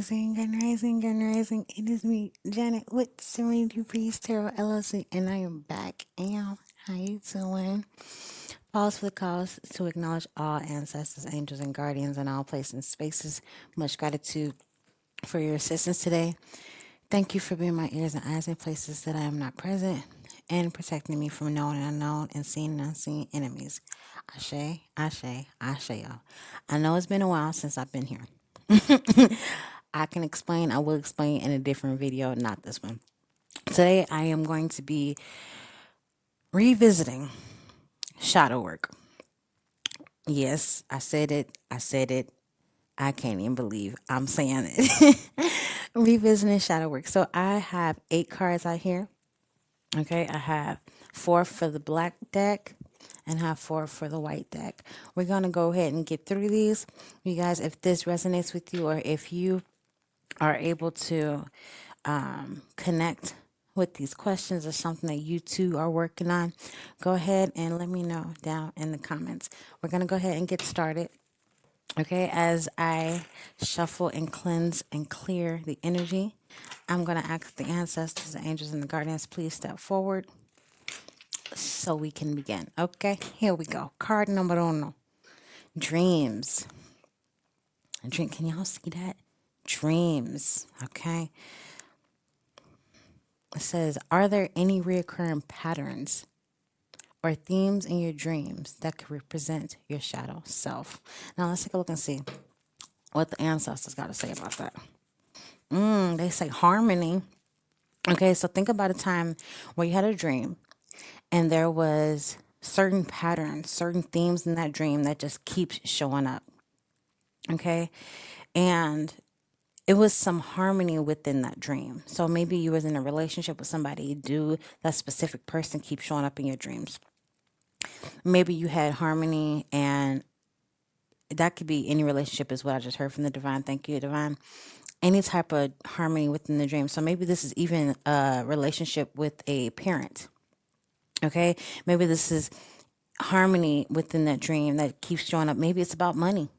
Grand Rising, Grand Rising. It is me, Janet, with Serenity Tarot LLC, and I am back. And how you doing? Pause for the cause to acknowledge all ancestors, angels, and guardians in all places and spaces. Much gratitude for your assistance today. Thank you for being my ears and eyes in places that I am not present and protecting me from known and unknown and seen and unseen enemies. Ashe, Ashe, Ashe, y'all. I know it's been a while since I've been here. I will explain in a different video, not this one. Today, I am going to be revisiting shadow work. Yes, I said it. I can't even believe I'm saying it. Revisiting shadow work. So I have 8 cards out here. Okay, I have 4 for the black deck and have 4 for the white deck. We're going to go ahead and get through these. You guys, if this resonates with you, or if you are able to connect with these questions or something that you two are working on, go ahead and let me know down in the comments. We're going to go ahead and get started. Okay, as I shuffle and cleanse and clear the energy, I'm going to ask the ancestors, the angels, and the guardians, please step forward so we can begin. Okay, here we go. Card number uno. Dreams. Can y'all see that? Dreams. Okay. It says, are there any reoccurring patterns or themes in your dreams that could represent your shadow self? Now let's take a look and see what the ancestors got to say about that. They say harmony. Okay, so think about a time where you had a dream and there was certain patterns, certain themes in that dream that just keeps showing up. Okay, and it was some harmony within that dream. So maybe you was in a relationship with somebody, do that specific person keep showing up in your dreams. Maybe you had harmony, and that could be any relationship is what I just heard from the divine. Thank you, divine. Any type of harmony within the dream. So maybe this is even a relationship with a parent. Okay, maybe this is harmony within that dream that keeps showing up. Maybe it's about money.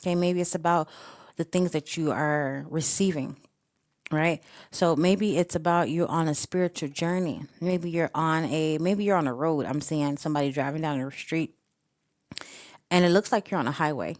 Okay, maybe it's about the things that you are receiving, right? So maybe it's about you on a spiritual journey. Maybe you're on a road. I'm seeing somebody driving down the street and it looks like you're on a highway.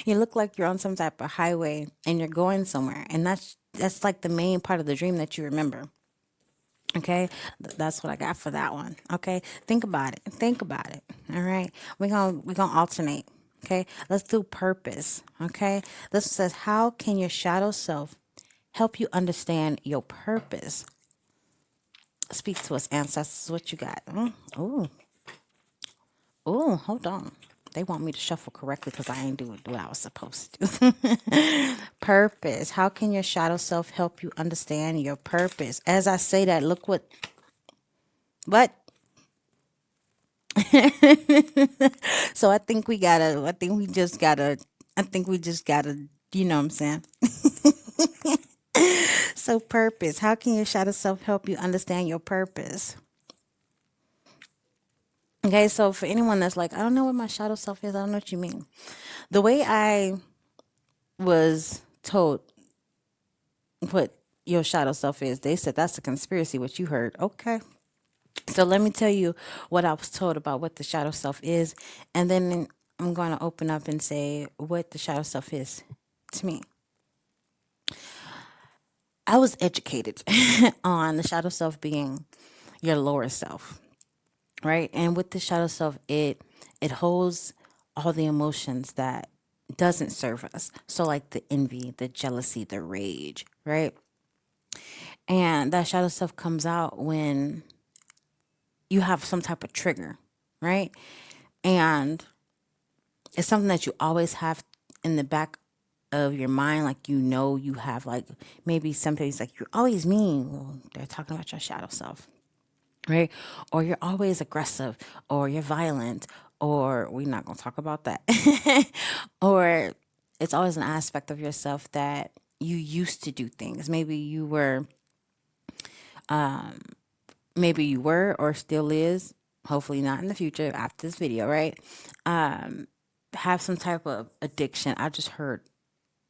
You look like you're on some type of highway and you're going somewhere. And that's like the main part of the dream that you remember. Okay, that's what I got for that one. Okay, think about it. All right, we're gonna alternate. Okay, let's do purpose. Okay, this says, how can your shadow self help you understand your purpose? Speak to us, ancestors. What you got? Oh, hold on. They want me to shuffle correctly because I ain't doing what I was supposed to do. Purpose. How can your shadow self help you understand your purpose? As I say that, look what? So I think we just gotta, you know what I'm saying? So purpose. How can your shadow self help you understand your purpose? Okay, so for anyone that's like, I don't know what my shadow self is, I don't know what you mean. The way I was told what your shadow self is, they said that's a conspiracy, what you heard. Okay. So let me tell you what I was told about what the shadow self is, and then I'm going to open up and say what the shadow self is to me. I was educated on the shadow self being your lower self, right? And with the shadow self, it holds all the emotions that doesn't serve us. So like the envy, the jealousy, the rage, right? And that shadow self comes out when you have some type of trigger, right? And it's something that you always have in the back of your mind, like you have, like maybe some days like you're always mean. Well, they're talking about your shadow self, right? Or you're always aggressive, or you're violent, or we're not gonna talk about that. Or it's always an aspect of yourself that you used to do things. Maybe you were or still is, hopefully not in the future after this video, right? Have some type of addiction. I just heard,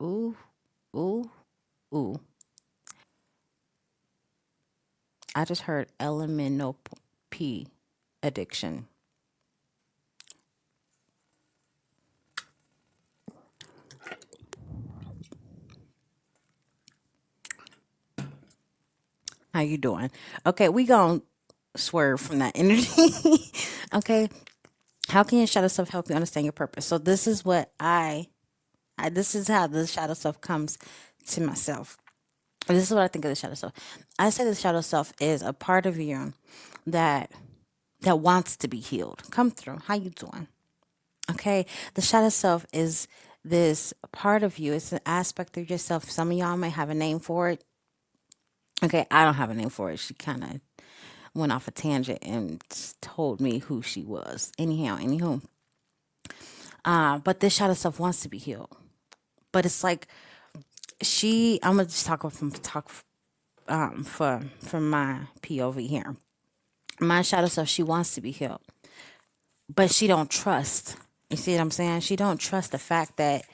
ooh, Ooh, ooh. I just heard elemental P addiction. How you doing? Okay, we gonna swerve from that energy. Okay, how can your shadow self help you understand your purpose? So this is what this is how the shadow self comes to myself. This is what I think of the shadow self. I say the shadow self is a part of you that wants to be healed. Come through. How you doing? Okay, the shadow self is this part of you. It's an aspect of yourself. Some of y'all may have a name for it. Okay, I don't have a name for it. She kind of went off a tangent and told me who she was. Anyhow, anywho, but this shadow self wants to be healed. But it's like I'm gonna just from my POV here. My shadow self, she wants to be healed, but she don't trust. You see what I'm saying? She don't trust the fact that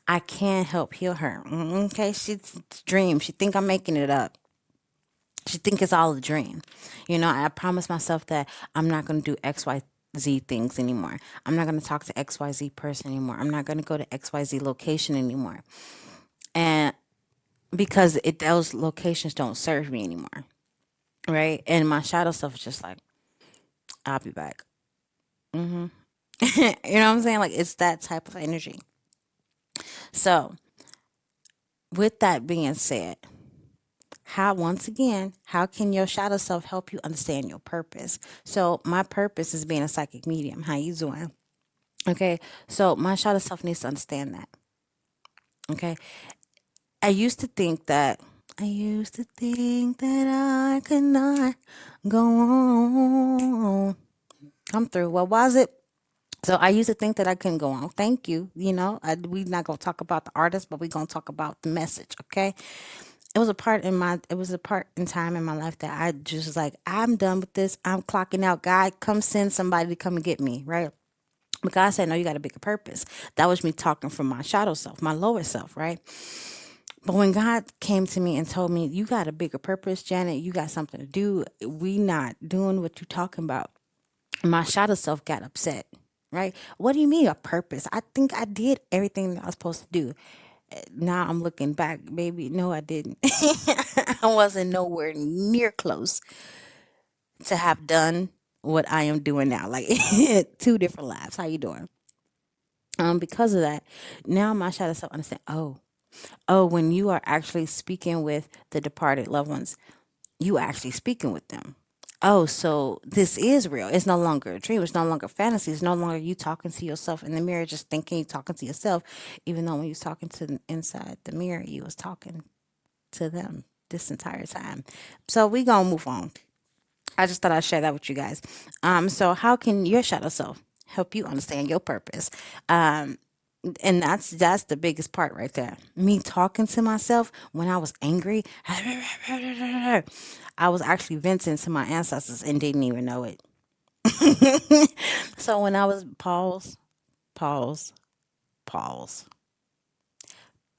I can help heal her. Okay, she's dream. She think I'm making it up. She think it's all a dream. I promised myself that I'm not going to do XYZ things anymore. I'm not going to talk to XYZ person anymore. I'm not going to go to XYZ location anymore. And because those locations don't serve me anymore. Right? And my shadow self is just like, I'll be back. You know what I'm saying? Like, it's that type of energy. So, with that being said, once again, how can your shadow self help you understand your purpose? So my purpose is being a psychic medium. How you doing? Okay. So my shadow self needs to understand that. Okay. I used to think that I could not go on. Come through. What was it? So I used to think that I couldn't go on. Thank you. We're not gonna talk about the artist, but we're gonna talk about the message. Okay. It was a part in time in my life that I just was like, I'm done with this. I'm clocking out. God, come send somebody to come and get me, right? But God said, no, you got a bigger purpose. That was me talking from my shadow self, my lower self, right? But when God came to me and told me, you got a bigger purpose, Janet, you got something to do. We not doing what you talking about. My shadow self got upset, right? What do you mean a purpose? I think I did everything that I was supposed to do. Now I'm looking back, baby. No, I didn't. I wasn't nowhere near close to have done what I am doing now. Like two different lives. How you doing? Because of that, now my shadow self understand. Oh, when you are actually speaking with the departed loved ones, you actually speaking with them. Oh, so this is real. It's no longer a dream. It's no longer fantasy. It's no longer you talking to yourself in the mirror, just thinking you're talking to yourself, even though when you was talking to inside the mirror, you was talking to them this entire time. So we gonna move on. I just thought I'd share that with you guys. So how can your shadow self help you understand your purpose? And that's the biggest part right there. Me talking to myself when I was angry, I was actually venting to my ancestors and didn't even know it. So when I was pause, pause, pause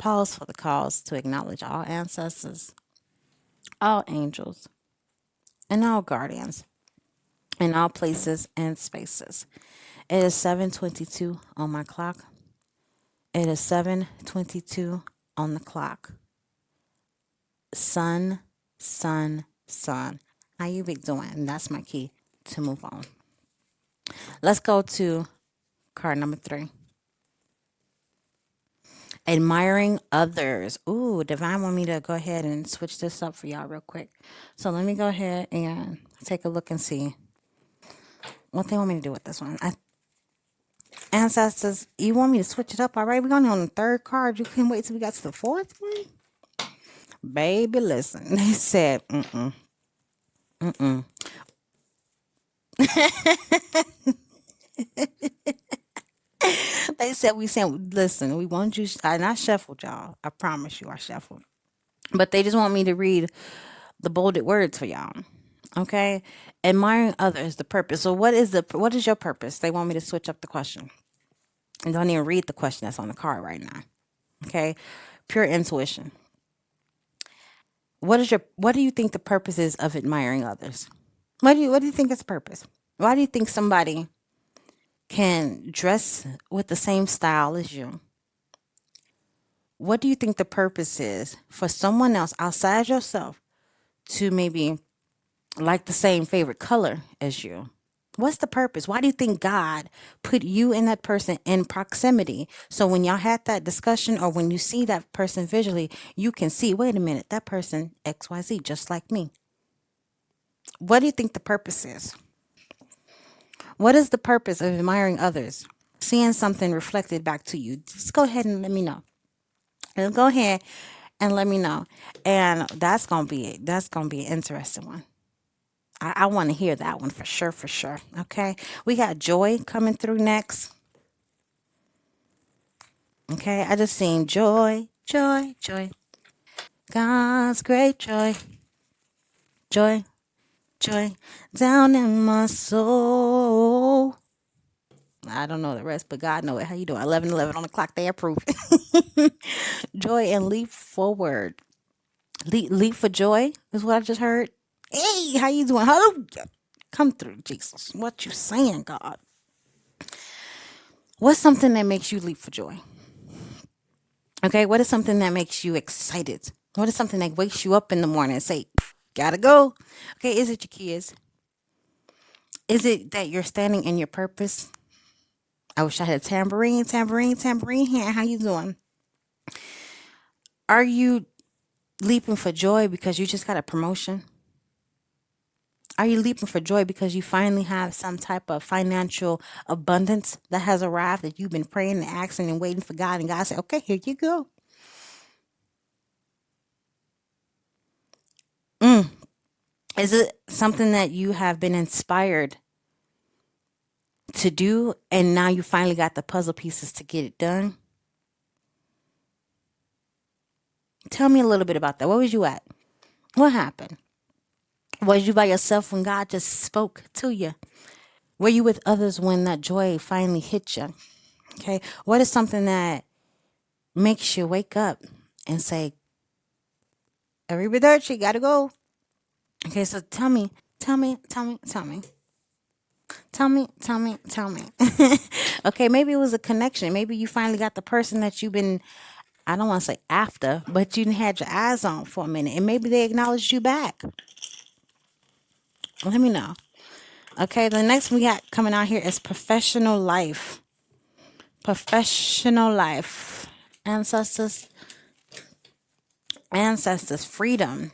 for the cause to acknowledge all ancestors, all angels, and all guardians in all places and spaces. It is 7:22 on my clock. It is 7:22 on the clock. Sun, sun, sun. How you be doing? And that's my key to move on. Let's go to card number 3. Admiring others. Ooh, Divine want me to go ahead and switch this up for y'all real quick. So let me go ahead and take a look and see what they want me to do with this one. Ancestors, you want me to switch it up already? We're going on the 3rd card. You couldn't wait till we got to the 4th one? Baby, listen. They said, They said, listen, we want you, and I shuffled y'all. I promise you I shuffled. But they just want me to read the bolded words for y'all. Okay? Admiring others, the purpose. So what is your purpose? They want me to switch up the question. And don't even read the question that's on the card right now. Okay. Pure intuition. What do you think the purpose is of admiring others? What do you think is the purpose? Why do you think somebody can dress with the same style as you? What do you think the purpose is for someone else outside yourself to maybe like the same favorite color as you? What's the purpose? Why do you think God put you and that person in proximity? So when y'all had that discussion or when you see that person visually, you can see, wait a minute, that person XYZ, just like me. What do you think the purpose is? What is the purpose of admiring others? Seeing something reflected back to you. Just go ahead and let me know. And go ahead and let me know. And that's gonna be it. That's gonna be an interesting one. I want to hear that one for sure, for sure. Okay. We got Joy coming through next. Okay. I just seen joy, joy, joy. God's great joy, joy, joy down in my soul. I don't know the rest, but God know it. How you doing? 11:11 on the clock. They approve. Joy and leap forward. Leap for joy is what I just heard. Hey, how you doing? Hallelujah. Come through, Jesus. What you saying, God? What's something that makes you leap for joy? Okay, what is something that makes you excited? What is something that wakes you up in the morning and say, gotta go? Okay, is it your kids? Is it that you're standing in your purpose? I wish I had a tambourine hand. How you doing? Are you leaping for joy because you just got a promotion? Are you leaping for joy because you finally have some type of financial abundance that has arrived that you've been praying and asking and waiting for God, and God said, okay, here you go. Is it something that you have been inspired to do and now you finally got the puzzle pieces to get it done? Tell me a little bit about that. Where was you at? What happened? Was you by yourself when God just spoke to you? Were you with others when that joy finally hit you? Okay. What is something that makes you wake up and say, everybody, gotta go? Okay. So tell me, tell me, tell me, tell me. Tell me, tell me, tell me. Okay, maybe it was a connection. Maybe you finally got the person that you've been, I don't want to say after, but you had your eyes on for a minute. And maybe they acknowledged you back. Let me know. Okay, the next we got coming out here is professional life. Professional life. Ancestors. Ancestors. Freedom.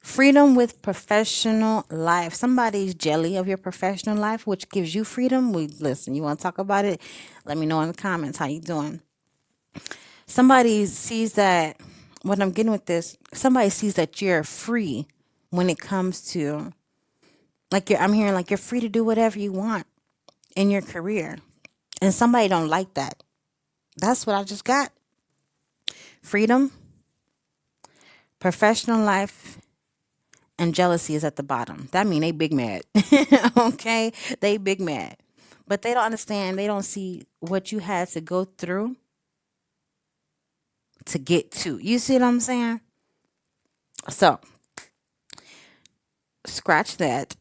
Freedom with professional life. Somebody's jelly of your professional life, which gives you freedom. We listen. You want to talk about it? Let me know in the comments how you doing. Somebody sees that. What I'm getting with this, somebody sees that you're free when it comes to I'm hearing like you're free to do whatever you want in your career, and somebody don't like that. That's what I just got. Freedom, professional life, and jealousy is at the bottom. That mean they big mad. Okay, they big mad, but they don't understand. They don't see what you had to go through to get to. You see what I'm saying? So scratch that.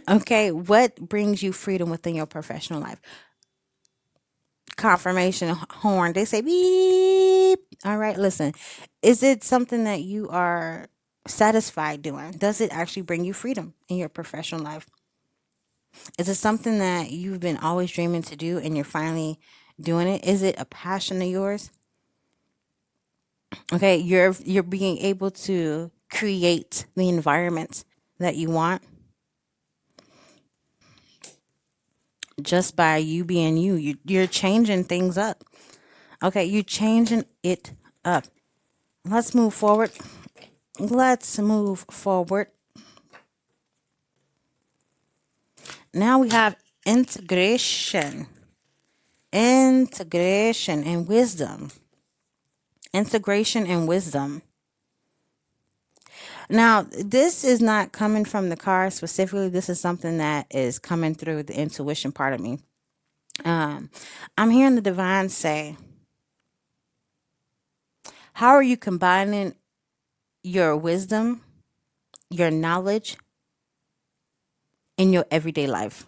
Okay, what brings you freedom within your professional life? Confirmation horn. They say beep. All right, listen. Is it something that you are satisfied doing? Does it actually bring you freedom in your professional life? Is it something that you've been always dreaming to do and you're finally doing it? Is it a passion of yours? Okay, you're being able to create the environment that you want just by you being you. You're changing things up. Okay, you're changing it up. Let's move forward. Let's move forward. Now we have integration. Integration and wisdom. Integration and wisdom. Now, this is not coming from the card specifically. This is something that is coming through the intuition part of me. I'm hearing the divine say, How are you combining your wisdom, your knowledge in your everyday life?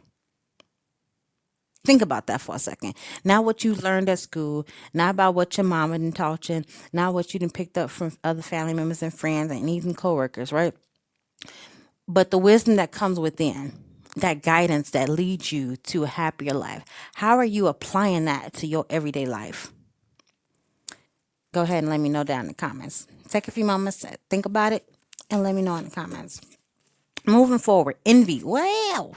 Think about that for a second. Not what you learned at school, not about what your mama done taught you, not what you done picked up from other family members and friends and even coworkers, right? But the wisdom that comes within, that guidance that leads you to a happier life. How are you applying that to your everyday life? Go ahead and let me know down in the comments. Take a few moments, think about it, and let me know in the comments. Moving forward, envy. Well,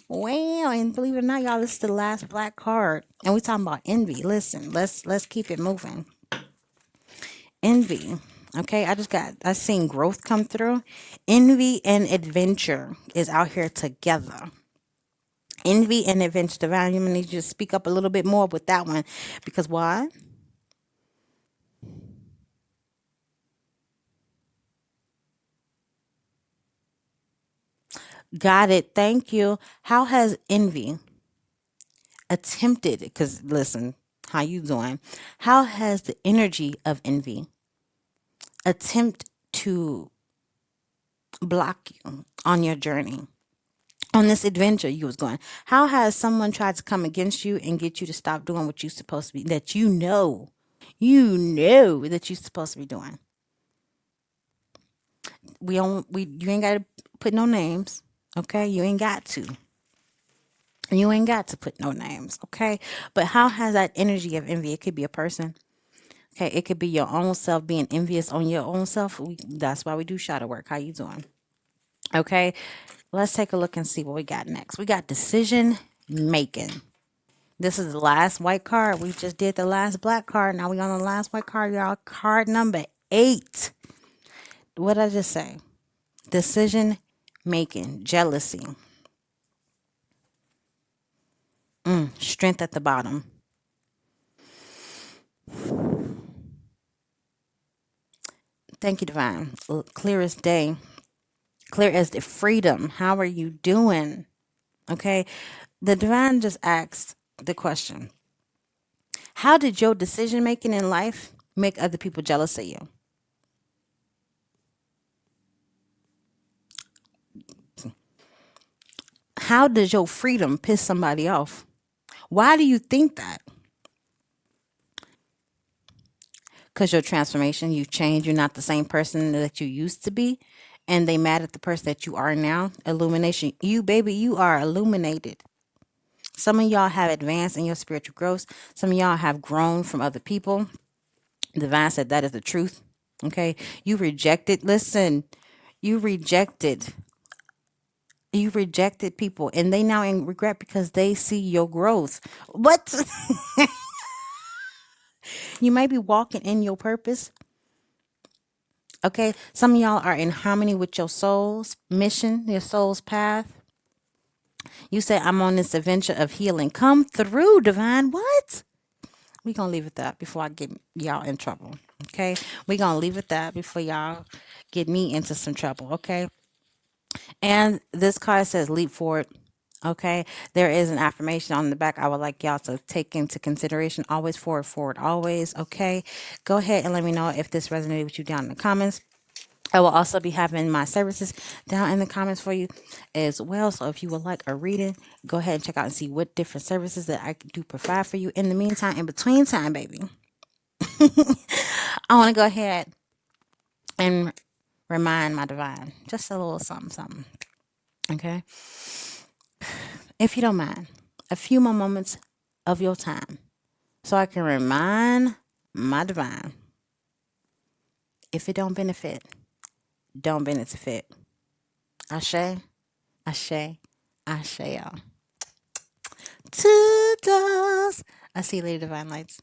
well, and believe it or not, y'all, this is the last black card, and we talking about envy. Listen, let's keep it moving. Envy. Okay, I seen growth come through. Envy and adventure is out here together. Envy and adventure. Divine, you need you to speak up a little bit more with that one, because why? Got it. Thank you. How has envy attempted? Because listen, how you doing? How has the energy of envy attempt to block you on your journey, on this adventure you was going? How has someone tried to come against you and get you to stop doing what you're supposed to be, that you know that you're supposed to be doing? You ain't got to put no names, okay? You ain't got to. You ain't got to put no names, okay? But how has that energy of envy? It could be a person. Okay, it could be your own self being envious on your own self. That's why we do shadow work. How you doing? Okay, let's take a look and see what we got next. We got decision making. This is the last white card. We just did the last black card. Now we on the last white card, y'all. Card number 8. What did I just say? Decision making, jealousy, strength at the bottom. Thank you, Divine. Clear as day. Clear as the freedom. How are you doing? Okay. The Divine just asked the question: how did your decision making in life make other people jealous of you? How does your freedom piss somebody off? Why do you think that? Because your transformation, you change. You're not the same person that you used to be. And they mad at the person that you are now. Illumination. You, baby, you are illuminated. Some of y'all have advanced in your spiritual growth. Some of y'all have grown from other people. Divine said that is the truth. Okay. You rejected. Listen, you rejected. You rejected people, and they now in regret because they see your growth. What? You might be walking in your purpose. Okay. Some of y'all are in harmony with your soul's mission, your soul's path. You say, I'm on this adventure of healing. Come through, Divine. What? We're going to leave it that before I get y'all in trouble. Okay. We're going to leave it that before y'all get me into some trouble. Okay. And this card says leap forward. Okay. There is an affirmation on the back I would like y'all to take into consideration. Always forward, forward, always. Okay. Go ahead and let me know if this resonated with you down in the comments. I will also be having my services down in the comments for you as well. So if you would like a reading, go ahead and check out and see what different services that I do provide for you. In the meantime, in between time, baby, I want to go ahead and remind my divine just a little something, something. Okay. If you don't mind, a few more moments of your time so I can remind my divine, if it don't benefit, don't benefit. Ashe, ashe, ashe, y'all. Toodles. I see you later, Divine Lights.